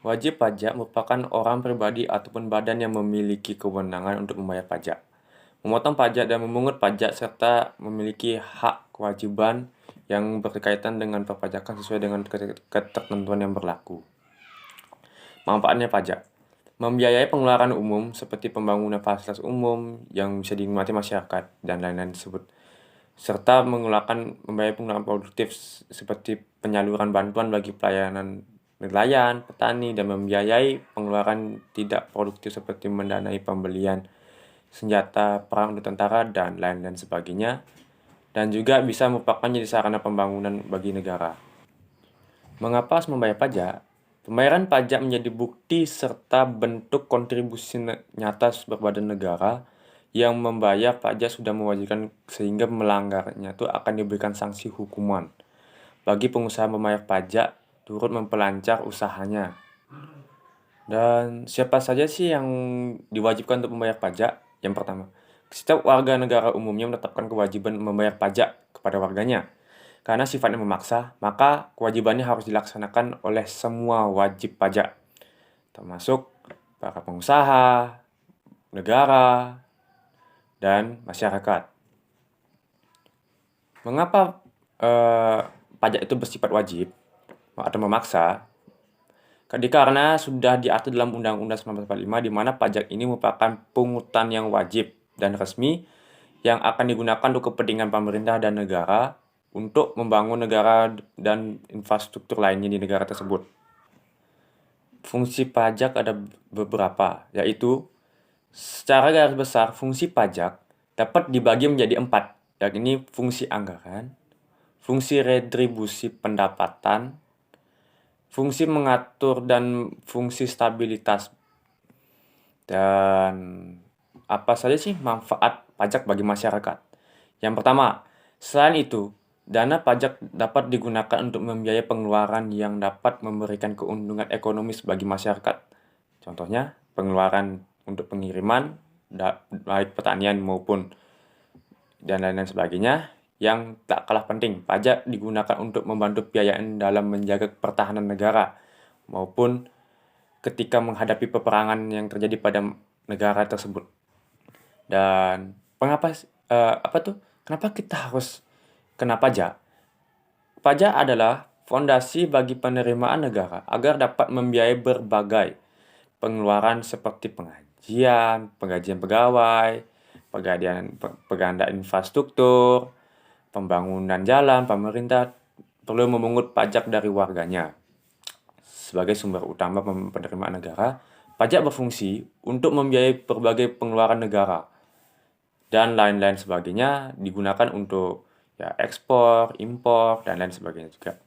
Wajib pajak merupakan orang pribadi ataupun badan yang memiliki kewenangan untuk membayar pajak, memotong pajak dan memungut pajak serta memiliki hak kewajiban yang berkaitan dengan perpajakan sesuai dengan ketentuan yang berlaku. Manfaatnya pajak. Membiayai pengeluaran umum seperti pembangunan fasilitas umum yang bisa dinikmati masyarakat dan lain-lain tersebut. Serta membayar pengeluaran produktif seperti penyaluran bantuan bagi pelayanan nelayan, petani, dan membiayai pengeluaran tidak produktif seperti mendanai pembelian senjata perang untuk tentara dan lain-lain sebagainya. Dan juga bisa merupakan jadi sarana pembangunan bagi negara. Mengapa harus membayar pajak? Pembayaran pajak menjadi bukti serta bentuk kontribusi nyata berbadan negara yang membayar pajak sudah mewajibkan sehingga melanggarnya itu akan diberikan sanksi hukuman. Bagi pengusaha membayar pajak turut memperlancar usahanya. Dan siapa saja sih yang diwajibkan untuk membayar pajak? Yang pertama, setiap warga negara umumnya menetapkan kewajiban membayar pajak kepada warganya. Karena sifatnya memaksa, maka kewajibannya harus dilaksanakan oleh semua wajib pajak, termasuk para pengusaha, negara, dan masyarakat. Mengapa pajak itu bersifat wajib atau memaksa? Karena sudah diatur dalam Undang-Undang 1945 di mana pajak ini merupakan pungutan yang wajib dan resmi yang akan digunakan untuk kepentingan pemerintah dan negara untuk membangun negara dan infrastruktur lainnya di negara tersebut. Fungsi pajak ada beberapa, yaitu secara garis besar fungsi pajak dapat dibagi menjadi 4, yakni fungsi anggaran, fungsi retribusi pendapatan, fungsi mengatur dan fungsi stabilitas. Dan apa saja sih manfaat pajak bagi masyarakat? Yang pertama, selain itu, dana pajak dapat digunakan untuk membiayai pengeluaran yang dapat memberikan keuntungan ekonomis bagi masyarakat. Contohnya, pengeluaran untuk pengiriman, baik pertanian maupun dan lain-lain sebagainya. Yang tak kalah penting, pajak digunakan untuk membantu pembiayaan dalam menjaga pertahanan negara maupun ketika menghadapi peperangan yang terjadi pada negara tersebut. Dan kenapa kita harus kena pajak? Pajak adalah fondasi bagi penerimaan negara agar dapat membiayai berbagai pengeluaran seperti penggajian pegawai, pengadaan infrastruktur, pembangunan jalan. Pemerintah perlu memungut pajak dari warganya. Sebagai sumber utama penerimaan negara, pajak berfungsi untuk membiayai berbagai pengeluaran negara dan lain-lain sebagainya, digunakan untuk ekspor, impor, dan lain sebagainya juga.